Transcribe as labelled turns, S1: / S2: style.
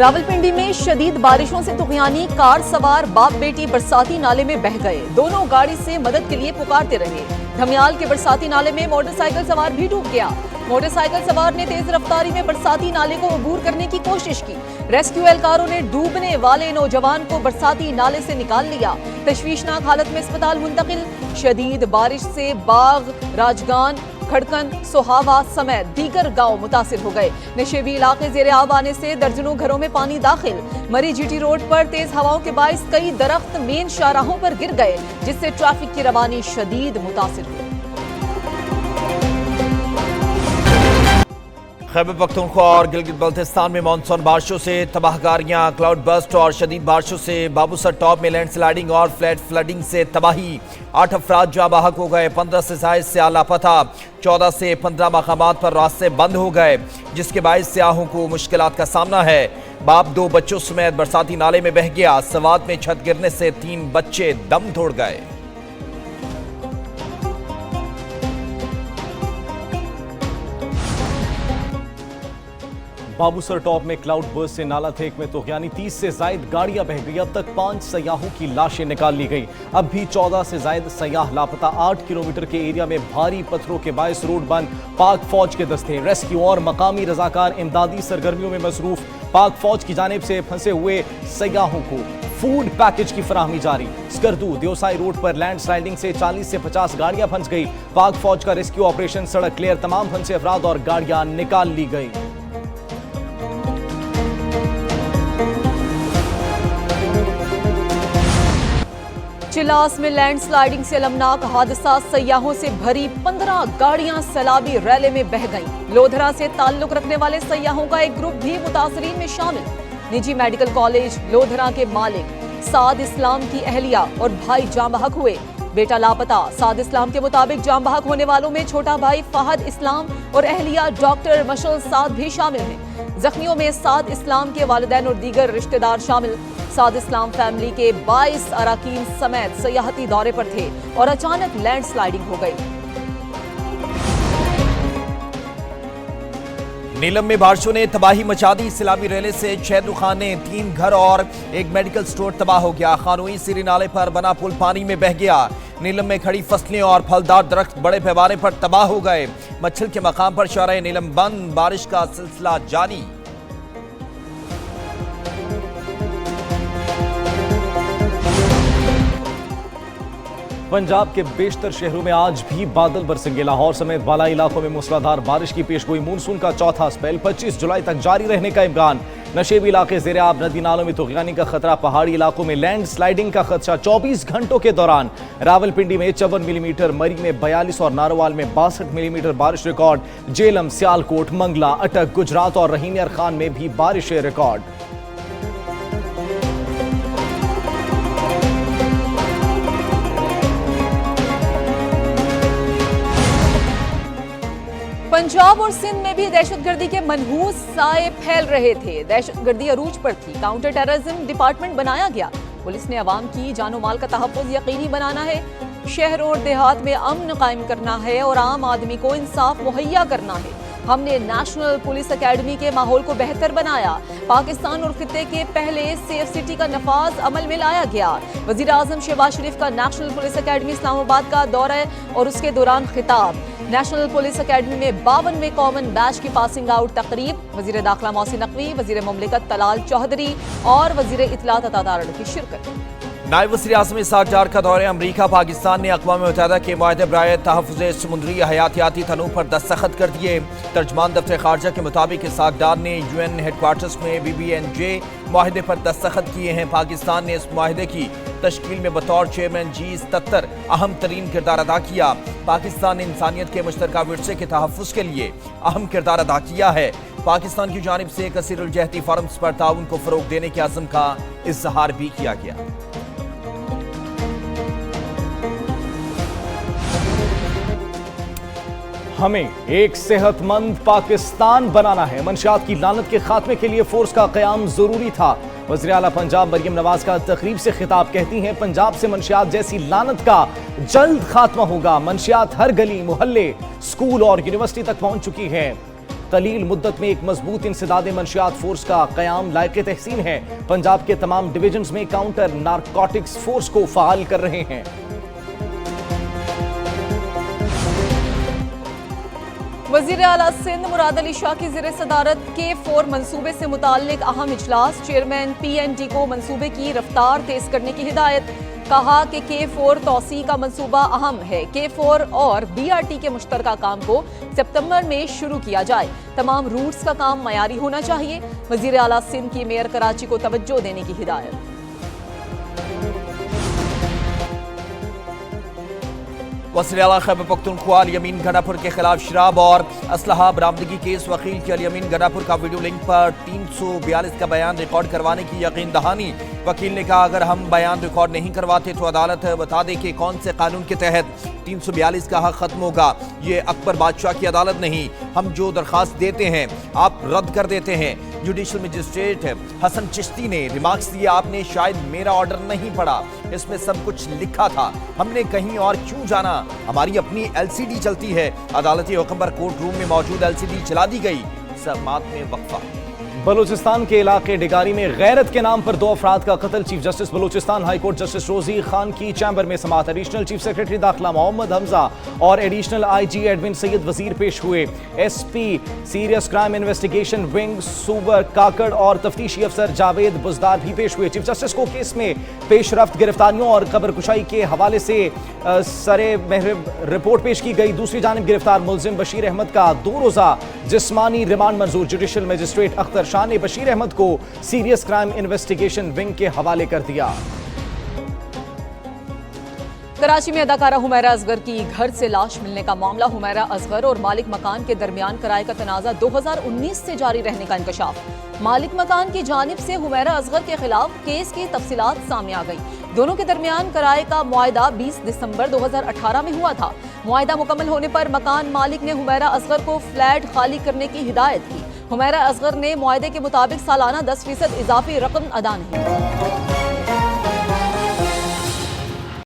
S1: रावलपिंडी में शदीद बारिशों से तुगयानी कार सवार बाप बेटी बरसाती नाले में बह गए। दोनों गाड़ी से मदद के लिए पुकारते रहे। धमियाल के बरसाती नाले में मोटरसाइकिल सवार भी डूब गया। मोटरसाइकिल सवार ने तेज रफ्तारी में बरसाती नाले को अबूर करने की कोशिश की। रेस्क्यू एहलकारों ने डूबने वाले नौजवान को बरसाती नाले से निकाल लिया। तशवीशनाक हालत में अस्पताल मुंतकिल। शदीद बारिश से बाग, राजगान, खड़कन, सोहावा समेत दीगर गांव मुतासिर हो गए। नशेबी इलाके जेर आब आने से दर्जनों घरों में पानी दाखिल। मरी जीटी रोड पर तेज हवाओं के बाइस कई दरख्त मेन शाहराहों पर गिर गए, जिससे ट्रैफिक की रवानी शदीद मुतासिर हुई।
S2: खैबर पख्तूनख्वा और गिलगित बल्तिस्तान में मानसून बारिशों से तबाहकारियां, क्लाउड बर्स्ट और शदीद बारिशों से बाबूसर टॉप में लैंडस्लाइडिंग और फ्लैट फ्लडिंग से तबाही। 8 अफराद जाँ बहक हो गए। 15 से जायद सियाह लापता। 14 से 15 मकामात पर रास्ते बंद हो गए, जिसके बायस सियाहों को मुश्किलात का सामना है। बाप 2 बच्चों समेत बरसाती नाले में बह गया। सवात में छत गिरने से 3 बच्चे दम तोड़ गए।
S3: बाबूसर टॉप में क्लाउड बर्स्ट से नाला थेक में तुगयानी 30 से जायद गाड़ियां बह गई। अब तक 5 सयाहों की लाशें निकाल ली गई। अब भी 14 से जायद सयाह लापता। 8 किलोमीटर के एरिया में भारी पत्थरों के बायस रोड बंद। पाक फौज के दस्ते, रेस्क्यू और मकामी रजाकार इमदादी सरगर्मियों में मसरूफ। पाक फौज की जानिब से फंसे हुए सयाहों को फूड पैकेज की फराहमी जारी। स्कर्दू देवसाई रोड पर लैंडस्लाइडिंग से 40 से 50 गाड़ियां फंस गई। पाक फौज का रेस्क्यू ऑपरेशन सड़क क्लियर। तमाम फंसे अफराद और गाड़ियां निकाल ली गई।
S1: चिलास में लैंडस्लाइडिंग से अलमनाक हादसा। सयाहों से भरी 15 गाड़ियां सैलाबी रैले में बह गईं। लोधरा से ताल्लुक रखने वाले सयाहों का एक ग्रुप भी मुतासरीन में शामिल। निजी मेडिकल कॉलेज लोधरा के मालिक साद इस्लाम की अहलिया और भाई जाँ बहक हुए। बेटा लापता। साद इस्लाम के मुताबिक जाँ बहक होने वालों में छोटा भाई फहद इस्लाम और अहलिया डॉक्टर मशल साद भी शामिल हैं। जख्मियों में साद इस्लाम के वालिदैन और दीगर रिश्तेदार शामिल। साद इस्लाम फैमिली के 22 अराकीन समेत सयाहती दौरे पर थे और अचानक लैंडस्लाइडिंग हो गई।
S2: नीलम में बारिशों ने तबाही मचा दी। सैलाबी रेले से 6 दुकानें, 3 घर और एक मेडिकल स्टोर तबाह हो गया। खानोई सिरी नाले पर बना पुल पानी में बह गया। नीलम में खड़ी फसलें और फलदार दरख्त बड़े पैमाने पर तबाह हो गए। मच्छल के मकाम पर शारा नीलम बंद। बारिश का सिलसिला जारी।
S3: पंजाब के बेशतर शहरों में आज भी बादल बरसेंगे। लाहौर समेत बालाई इलाकों में मूसलाधार बारिश की पेशगोई। मानसून का चौथा स्पेल 25 जुलाई तक जारी रहने का इम्कान। नशेबी इलाके ज़ेर आब, नदी नालों में तुगयानी का खतरा। पहाड़ी इलाकों में लैंड स्लाइडिंग का खदशा। 24 घंटों के दौरान रावलपिंडी में 54 मिलीमीटर, मरी में 42 और नारोवाल में 62 मिलीमीटर बारिश रिकॉर्ड। जेलम, सियालकोट, मंगला, अटक, गुजरात और रहीम यार खान में भी बारिश रिकॉर्ड।
S1: पंजाब और सिंध में भी दहशतगर्दी के मनहूस साए फैल रहे थे। दहशतगर्दी अरूज पर थी। काउंटर टेररिज्म डिपार्टमेंट बनाया गया। पुलिस ने अवाम की जानो माल का तहफ़्फ़ुज़ यकीनी बनाना है। शहर और देहात में अमन कायम करना है और आम आदमी को इंसाफ मुहैया करना है। हमने नेशनल पुलिस अकेडमी के माहौल को बेहतर बनाया। पाकिस्तान और खित्ते के पहले सेफ सिटी का नफाज अमल में लाया गया। वज़ीर आज़म शहबाज शरीफ का नेशनल पुलिस अकेडमी इस्लामाबाद का दौरा और उसके दौरान खिताब। नेशनल पुलिस अकेडमी में 52वें कॉमन बैच की पासिंग आउट तकरीब। वज़ीर दाखिला मोहसिन नकवी, वज़ीर मुमलिकत तलाल चौधरी और वज़ीर इत्तलात अता की शिरकत।
S2: नायब वज़ीर आज़म इसहाक डार का दौरे अमरीका। पाकिस्तान ने अक़वाम मुत्तहिदा के मुआहदे बराए तहफ़्फ़ुज़ समुद्री हयातियाती तनूअ पर दस्तखत कर दिए। तर्जमान दफ्तर ख़ारजा के मुताबिक इसहाक डार ने UN हेडक्वार्टर्स में BBNJ मुआहदे पर दस्तखत किए हैं। पाकिस्तान ने इस मुआहदे की तश्कील में बतौर चेयरमैन G77 अहम तरीन किरदार अदा किया। पाकिस्तान ने इंसानियत के मुश्तरका विरसे के तहफ़्फ़ुज़ के लिए अहम किरदार अदा किया है। पाकिस्तान की जानिब से कसीरुल जहती फ़ॉरम्स पर ताउन को फ़रोग़ देने के अज़्म का इज़हार भी किया गया।
S3: हमें एक सेहतमंद पाकिस्तान बनाना है। मंशियात की लानत के खात्मे के लिए फोर्स का क़याम जरूरी था। वज़ीर आला पंजाब मरियम नवाज का तकरीब से खिताब। कहती हैं पंजाब से मंशियात जैसी लानत का जल्द खात्मा होगा। मंशियात हर गली, मोहल्ले, स्कूल और यूनिवर्सिटी तक पहुंच चुकी है। कलील मुद्दत में एक मजबूत इंसदाद मंशियात फोर्स का क़याम लायक तहसीन है। पंजाब के तमाम डिवीजन्स में काउंटर नारकोटिक्स फोर्स को फ़ाल कर रहे हैं।
S1: वज़ीर आला सिंध मुराद अली शाह की ज़ेर सदारत K4 मंसूबे से मुताल्लिक अहम इजलास। चेयरमैन PND को मंसूबे की रफ्तार तेज करने की हिदायत। कहा कि K4 तौसी का मंसूबा अहम है। K4 और BRT के मुश्तरका काम को सितंबर में शुरू किया जाए। तमाम रूट्स का काम मयारी होना चाहिए। वज़ीर आला सिंध की मेयर कराची को तवज्जो देने की हिदायत।
S2: वज़ीर आला खैबर पख्तूनख्वा अल-यमीन गनापुर के खिलाफ शराब और असलहा बरामदगी केस। वकील की अल-यमीन गनापुर का वीडियो लिंक पर 342 का बयान रिकॉर्ड करवाने की यकीन दहानी। वकील ने कहा अगर हम बयान रिकॉर्ड नहीं करवाते तो अदालत बता दे कि कौन से कानून के तहत 342 का हक खत्म होगा। ये अकबर बादशाह की अदालत नहीं। हम जो दरखास्त देते हैं आप रद्द कर देते हैं। जुडिशल मजिस्ट्रेट हसन चिश्ती ने रिमार्क्स दिए, आपने शायद मेरा ऑर्डर नहीं पढ़ा, इसमें सब कुछ लिखा था, हमने कहीं और क्यों जाना, हमारी अपनी LCD चलती है। अदालती हुक्म पर कोर्ट रूम में मौजूद LCD चला दी गई। समात में वक्फा।
S3: बलूचिस्तान के इलाके डिगारी में गैरत के नाम पर 2 अफराद का कत्ल। Chief justice Balochistan high court justice रोजी खान की चैम्बर में समात। एडिशनल चीफ सेक्रेटरी दाखिला मोहम्मद हमजा और एडिशनल IG एडमिन सैयद वजीर पेश हुए। SP serious crime investigation wing सूबर काकड़ और तफ्तीशी अफसर जावेद बुजदार भी पेश हुए। चीफ जस्टिस को केस में पेशरफ्त, गिरफ्तारियों और कब्रकुशाई के हवाले से सरे महरब रिपोर्ट पेश की गई। दूसरी जानिब गिरफ्तार मुलजिम बशीर अहमद का 2 रोज़ा जिस्मानी रिमांड मंजूर। जुडिशल मजिस्ट्रेट अख्तर शाह ने बशीर अहमद को सीरियस क्राइम इन्वेस्टिगेशन विंग के हवाले कर दिया।
S1: कराची में अदाकारा हुमैरा असगर की घर से लाश मिलने का मामला। हुमैरा असगर और मालिक मकान के दरमियान किराए का तनाज़ा 2019 से जारी रहने का इंकशाफ। मालिक मकान की जानिब से हुमैरा असगर के खिलाफ केस की तफसीलात सामने आ गई। दोनों के दरमियान किराए का मुआहदा 20 दिसंबर 2018 में हुआ था। मुआहदा मुकम्मल होने पर मकान मालिक ने हुमैरा असगर को फ्लैट खाली करने की हिदायत की। हुमैरा असगर ने मुआहदे के मुताबिक सालाना 10% इजाफी रकम अदा नहीं की।